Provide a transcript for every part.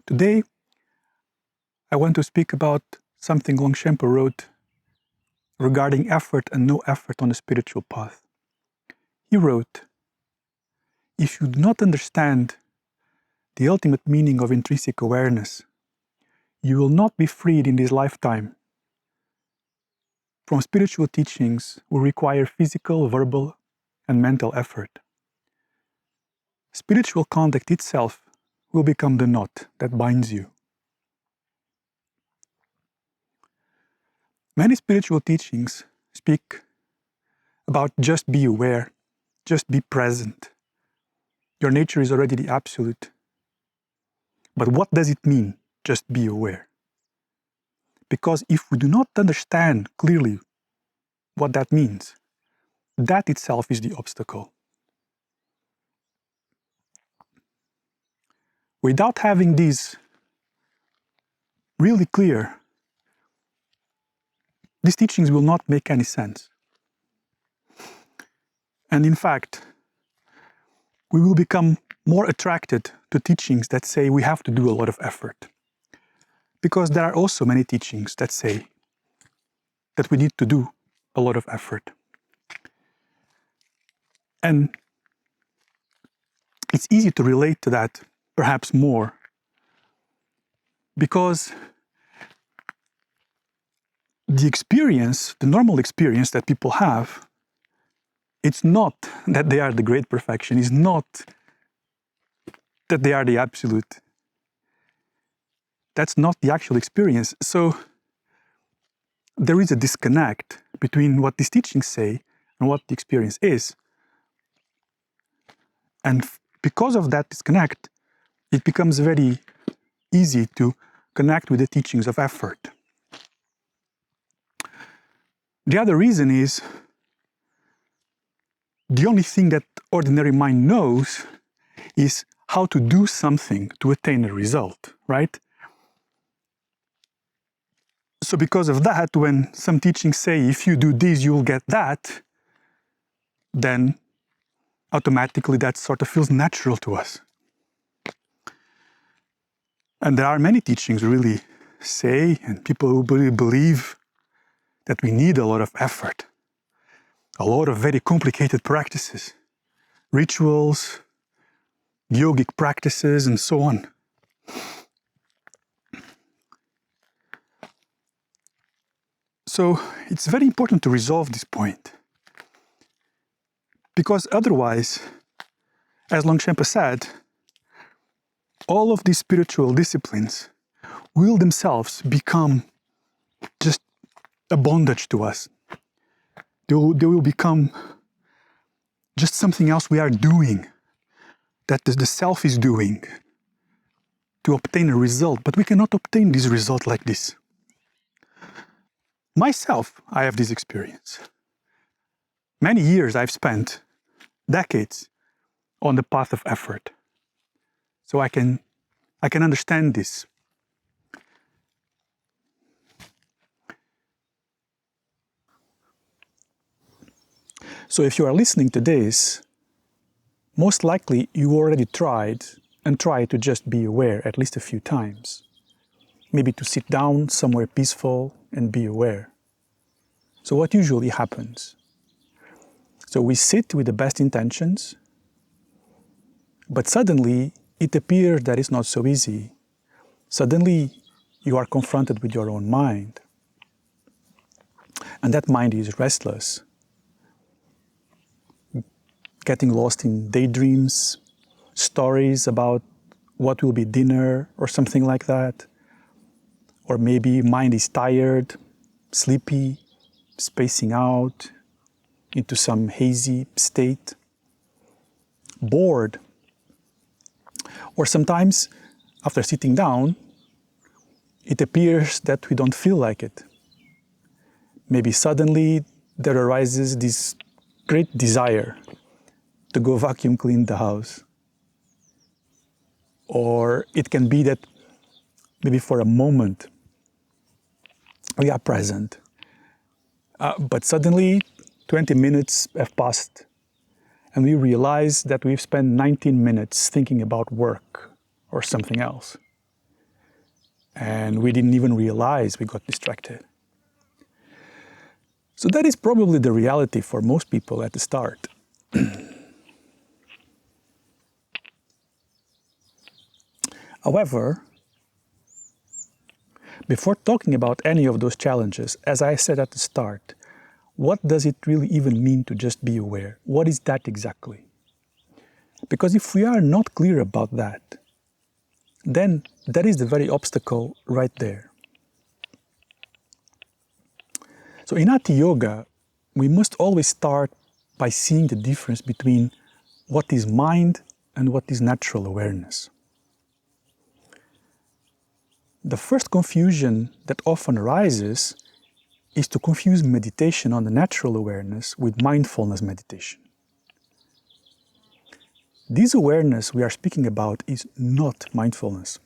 Today, I want to speak about something Longchenpa wrote regarding effort and no effort on the spiritual path. He wrote, "If you do not understand the ultimate meaning of intrinsic awareness, you will not be freed in this lifetime from spiritual teachings will require physical, verbal, and mental effort. Spiritual contact itself will become the knot that binds you." Many spiritual teachings speak about just be aware, just be present. Your nature is already the absolute. But what does it mean, just be aware? Because if we do not understand clearly what that means, that itself is the obstacle. Without having these really clear, these teachings will not make any sense. And in fact, we will become more attracted to teachings that say we have to do a lot of effort. Because there are also many teachings that say that we need to do a lot of effort. And it's easy to relate to that perhaps more because the experience, the normal experience that people have, it's not that they are the great perfection, it's not that they are the absolute. That's not the actual experience. So there is a disconnect between what these teachings say and what the experience is. And because of that disconnect, it becomes very easy to connect with the teachings of effort. The other reason is the only thing that ordinary mind knows is how to do something to attain a result, right? So because of that, when some teachings say, if you do this, you'll get that, then automatically that sort of feels natural to us. And there are many teachings really say, and people who really believe that we need a lot of effort, a lot of very complicated practices, rituals, yogic practices, and so on. So it's very important to resolve this point. Because otherwise, as Longchenpa said, all of these spiritual disciplines will themselves become just a bondage to us. They will become just something else we are doing, that the self is doing to obtain a result. But we cannot obtain this result like this. Myself, I have this experience. Many years I've spent, decades, on the path of effort. So I can understand this. So if you are listening to this, most likely you already tried to just be aware at least a few times. Maybe to sit down somewhere peaceful and be aware. So what usually happens? So we sit with the best intentions, but suddenly it appears that it's not so easy. Suddenly you are confronted with your own mind. And that mind is restless, getting lost in daydreams, stories about what will be dinner or something like that. Or maybe mind is tired, sleepy, spacing out into some hazy state, bored. Or sometimes, after sitting down, it appears that we don't feel like it. Maybe suddenly there arises this great desire to go vacuum clean the house. Or it can be that maybe for a moment we are present, but suddenly 20 minutes have passed and we realize that we've spent 19 minutes thinking about work or something else. and we didn't even realize we got distracted. So that is probably the reality for most people at the start. However, before talking about any of those challenges, as I said at the start, what does it really even mean to just be aware? What is that exactly? Because if we are not clear about that, then that is the very obstacle right there. So in Atiyoga, we must always start by seeing the difference between what is mind and what is natural awareness. The first confusion that often arises is to confuse meditation on the natural awareness with mindfulness meditation. This awareness we are speaking about is not mindfulness.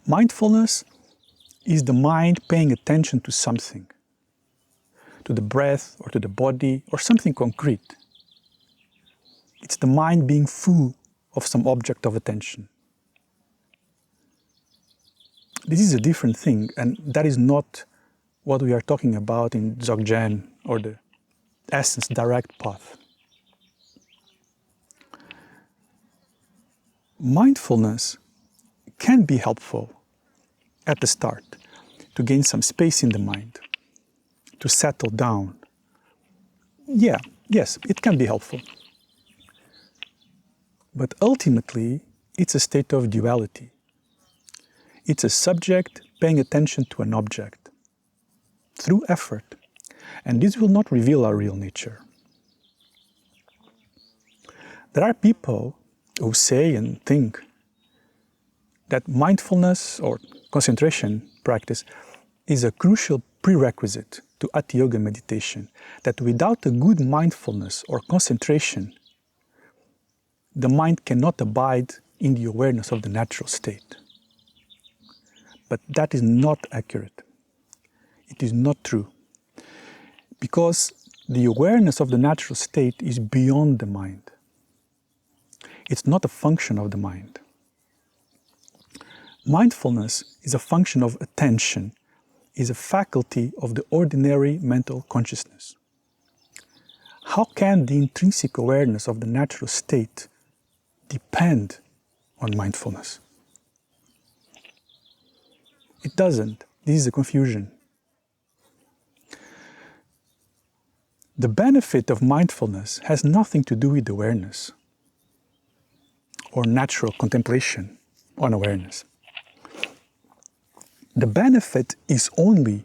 Mindfulness is the mind paying attention to something, to the breath or to the body or something concrete. It's the mind being full of some object of attention. This is a different thing, and that is not what we are talking about in Dzogchen or the essence direct path. Mindfulness can be helpful at the start to gain some space in the mind, to settle down. Yes, it can be helpful. But ultimately, it's a state of duality. It's a subject paying attention to an object through effort, and this will not reveal our real nature. There are people who say and think that mindfulness or concentration practice is a crucial prerequisite to Atiyoga meditation, that without a good mindfulness or concentration, the mind cannot abide in the awareness of the natural state. But that is not accurate. It is not true. Because the awareness of the natural state is beyond the mind. It's not a function of the mind. Mindfulness is a function of attention, is a faculty of the ordinary mental consciousness. How can the intrinsic awareness of the natural state depend on mindfulness? It doesn't. This is a confusion. The benefit of mindfulness has nothing to do with awareness or natural contemplation on awareness. The benefit is only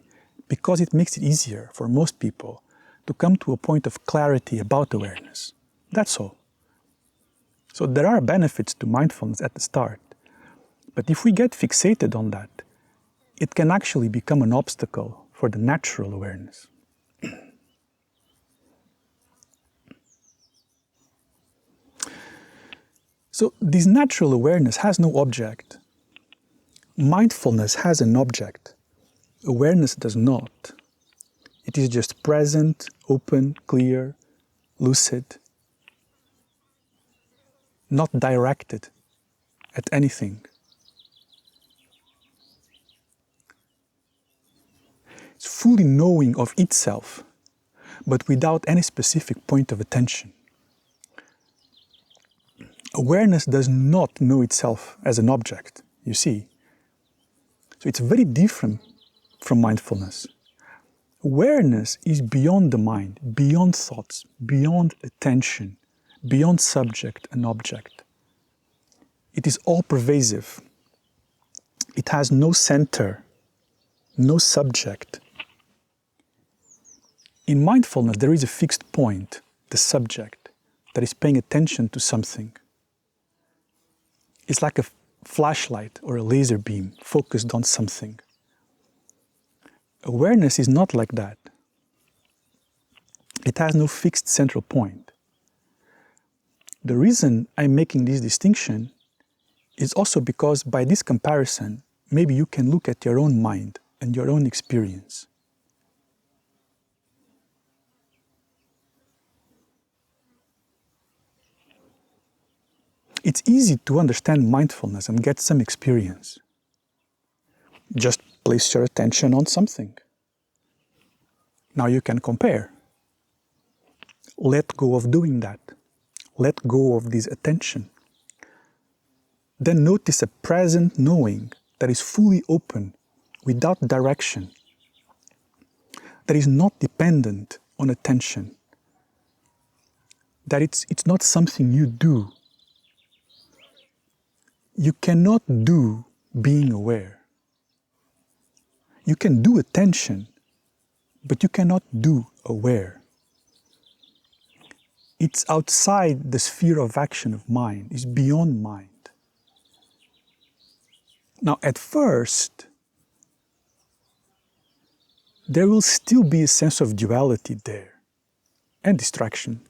because it makes it easier for most people to come to a point of clarity about awareness. That's all. So there are benefits to mindfulness at the start, but if we get fixated on that, it can actually become an obstacle for the natural awareness. So this natural awareness has no object. Mindfulness has an object. Awareness does not. It is just present, open, clear, lucid, not directed at anything. It's fully knowing of itself, but without any specific point of attention. Awareness does not know itself as an object, you see. So it's very different from mindfulness. Awareness is beyond the mind, beyond thoughts, beyond attention, beyond subject and object. It is all-pervasive. It has no center, no subject. In mindfulness, there is a fixed point, the subject, that is paying attention to something. It's like a flashlight or a laser beam focused on something. Awareness is not like that. It has no fixed central point. The reason I'm making this distinction is also because by this comparison, maybe you can look at your own mind and your own experience. It's easy to understand mindfulness and get some experience. Just place your attention on something. Now you can compare. Let go of doing that. Let go of this attention. Then notice a present knowing that is fully open, without direction, that is not dependent on attention, that it's not something you do. You cannot do being aware. You can do attention, but you cannot do aware. It's outside the sphere of action of mind, it's beyond mind. Now, at first, there will still be a sense of duality there, and distraction.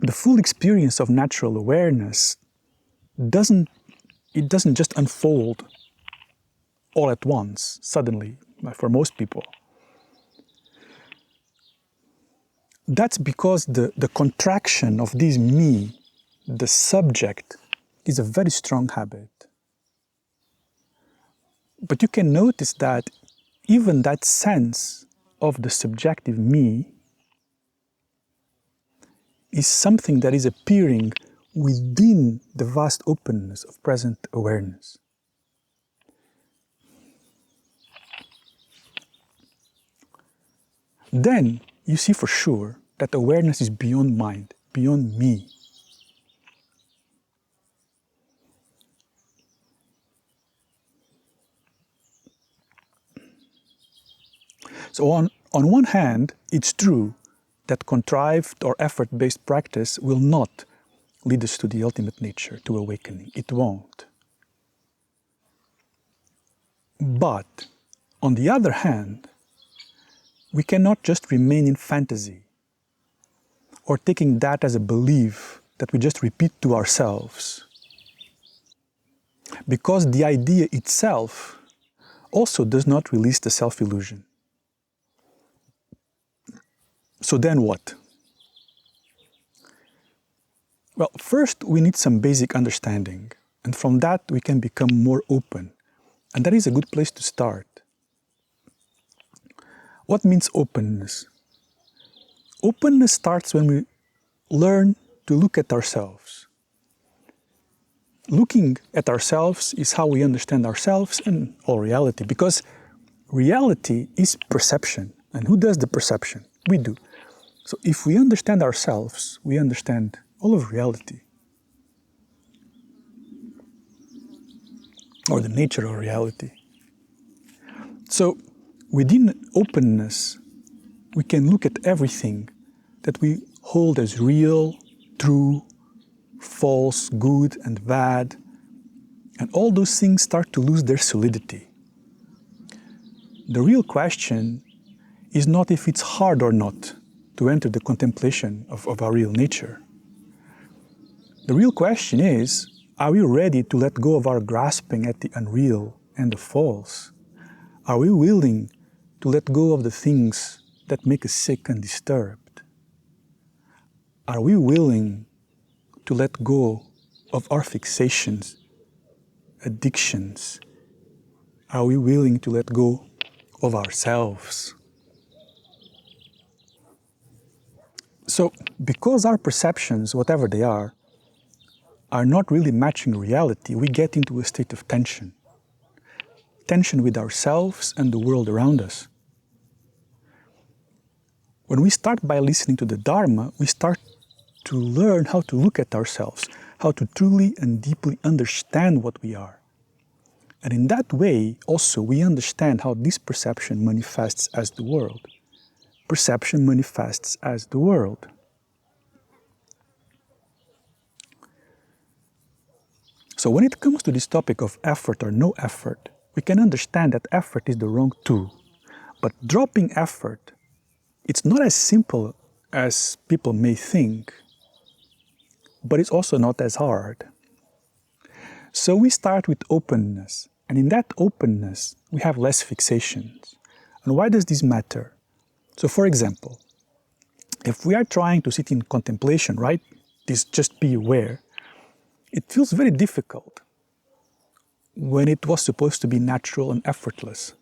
The full experience of natural awareness doesn't just unfold all at once, suddenly, for most people. That's because the contraction of this me, the subject, is a very strong habit. But you can notice that even that sense of the subjective me is something that is appearing within the vast openness of present awareness. Then you see for sure that awareness is beyond mind, beyond me. So on one hand, it's true that contrived or effort-based practice will not lead us to the ultimate nature, to awakening. It won't. But, on the other hand, we cannot just remain in fantasy or taking that as a belief that we just repeat to ourselves. Because the idea itself also does not release the self-illusion. So then what? Well, first we need some basic understanding, and from that we can become more open, and that is a good place to start. What means openness? Openness starts when we learn to look at ourselves. Looking at ourselves is how we understand ourselves and all reality, because reality is perception. And who does the perception? We do. So if we understand ourselves, we understand all of reality, or the nature of reality. So within openness, we can look at everything that we hold as real, true, false, good and bad, and all those things start to lose their solidity. The real question is not if it's hard or not to enter the contemplation of our real nature. The real question is, are we ready to let go of our grasping at the unreal and the false? Are we willing to let go of the things that make us sick and disturbed? Are we willing to let go of our fixations, addictions? Are we willing to let go of ourselves? So, because our perceptions, whatever they are not really matching reality, we get into a state of tension. Tension with ourselves and the world around us. When we start by listening to the Dharma, we start to learn how to look at ourselves, how to truly and deeply understand what we are. And in that way, also, we understand how this perception manifests as the world. Perception manifests as the world. So when it comes to this topic of effort or no effort, we can understand that effort is the wrong tool. But dropping effort, it's not as simple as people may think, but it's also not as hard. So we start with openness, and in that openness, we have less fixations. And why does this matter? So for example, if we are trying to sit in contemplation, right? this just be aware, it feels very difficult when it was supposed to be natural and effortless.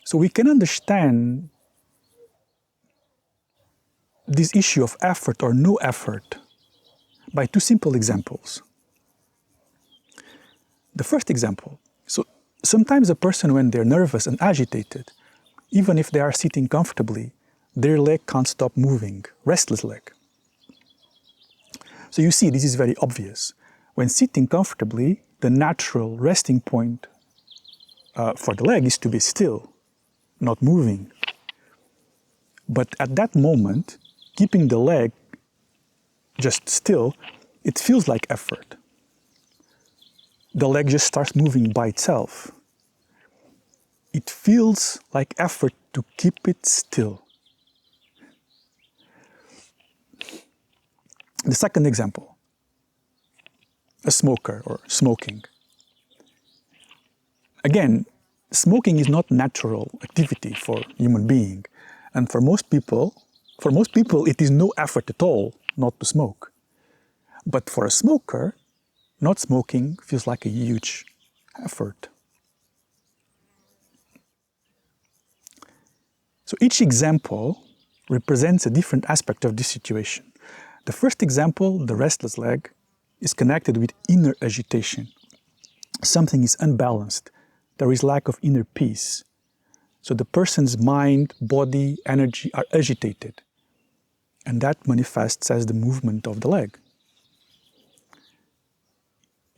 So we can understand this issue of effort or no effort by two simple examples. The first example, so sometimes a person, when they're nervous and agitated, even if they are sitting comfortably, their leg can't stop moving, restless leg. So you see, this is very obvious. When sitting comfortably, the natural resting point for the leg is to be still, not moving. But at that moment, keeping the leg just still, it feels like effort. The leg just starts moving by itself. It feels like effort to keep it still. The second example, a smoker or smoking. Again, smoking is not natural activity for human being. And for most people, it is no effort at all not to smoke. But for a smoker, not smoking feels like a huge effort. So each example represents a different aspect of this situation. The first example, the restless leg, is connected with inner agitation. Something is unbalanced. There is lack of inner peace. So the person's mind, body, energy are agitated. And that manifests as the movement of the leg.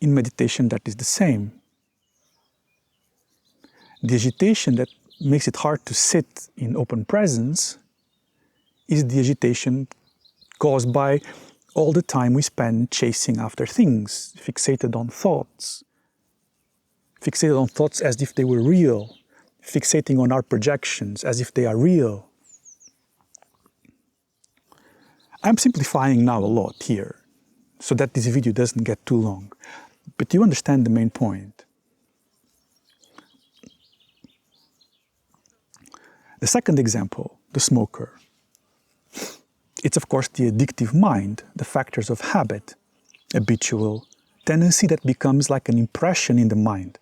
In meditation, that is the same. The agitation that makes it hard to sit in open presence is the agitation caused by all the time we spend chasing after things, fixated on thoughts as if they were real, fixating on our projections as if they are real. I'm simplifying now a lot here, so that this video doesn't get too long, but you understand the main point. The second example, the smoker. It's of course the addictive mind, the factors of habit, habitual tendency that becomes like an impression in the mind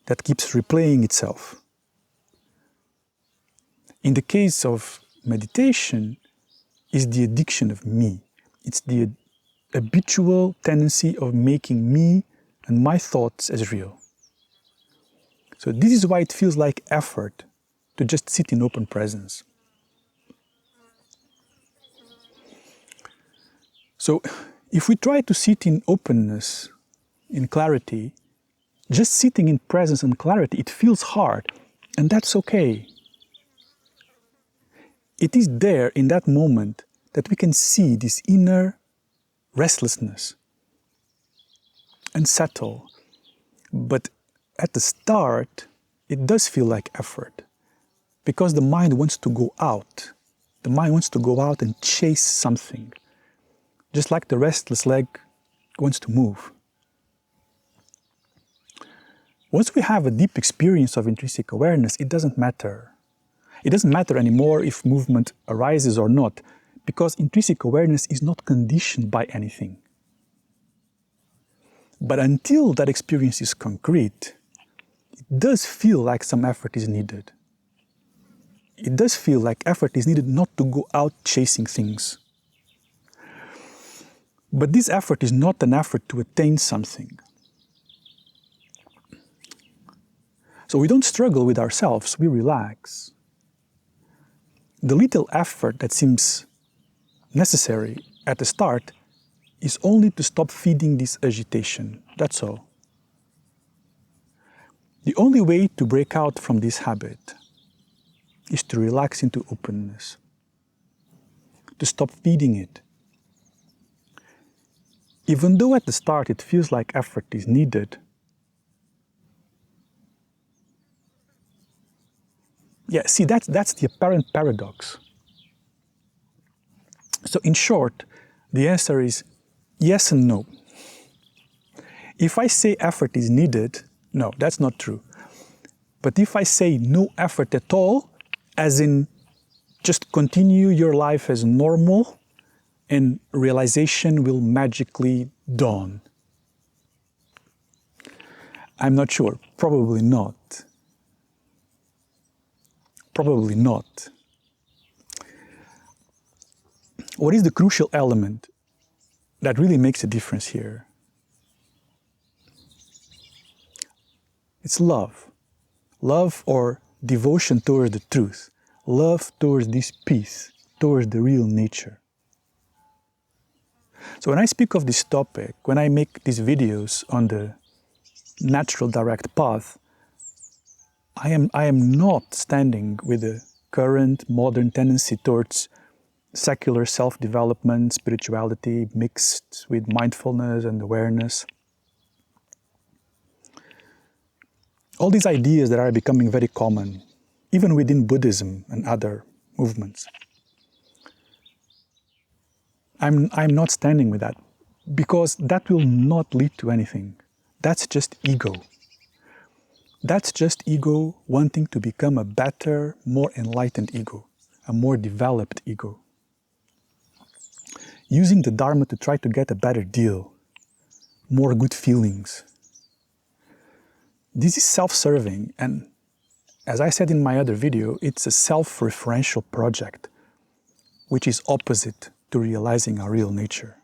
that keeps replaying itself. In the case of meditation, is the addiction of me. It's the habitual tendency of making me and my thoughts as real. So this is why it feels like effort to just sit in open presence. So if we try to sit in openness, in clarity, just sitting in presence and clarity, it feels hard, and that's okay. It is there in that moment that we can see this inner restlessness and settle. But at the start, it does feel like effort because the mind wants to go out. The mind wants to go out and chase something, just like the restless leg wants to move. Once we have a deep experience of intrinsic awareness, it doesn't matter. It doesn't matter anymore if movement arises or not, because intrinsic awareness is not conditioned by anything. But until that experience is concrete, it does feel like some effort is needed. It does feel like effort is needed not to go out chasing things. But this effort is not an effort to attain something. So we don't struggle with ourselves, we relax. The little effort that seems necessary at the start is only to stop feeding this agitation, that's all. The only way to break out from this habit is to relax into openness, to stop feeding it. Even though at the start it feels like effort is needed, yeah, see, that's the apparent paradox. So in short, the answer is yes and no. If I say effort is needed, no, that's not true. But if I say no effort at all, as in just continue your life as normal and realization will magically dawn. I'm not sure. Probably not. Probably not. What is the crucial element that really makes a difference here? It's love. Love or devotion towards the truth. Love towards this peace, towards the real nature. So when I speak of this topic, when I make these videos on the natural direct path, I am not standing with the current modern tendency towards secular self-development, spirituality mixed with mindfulness and awareness. All these ideas that are becoming very common, even within Buddhism and other movements. I'm not standing with that, because that will not lead to anything. That's just ego. That's just ego wanting to become a better, more enlightened ego, a more developed ego. Using the Dharma to try to get a better deal, more good feelings. This is self-serving, and as I said in my other video, it's a self-referential project, which is opposite to realizing our real nature.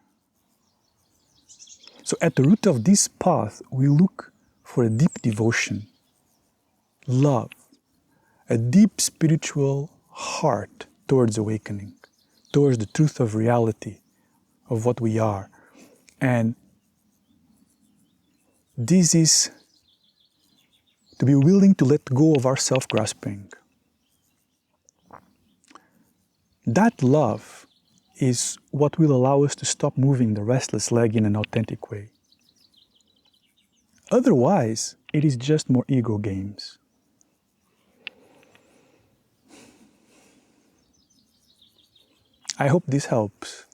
So at the root of this path, we look for a deep devotion, love, a deep spiritual heart towards awakening, towards the truth of reality, of what we are. And this is to be willing to let go of our self-grasping. That love is what will allow us to stop moving the restless leg in an authentic way. Otherwise, it is just more ego games. I hope this helps.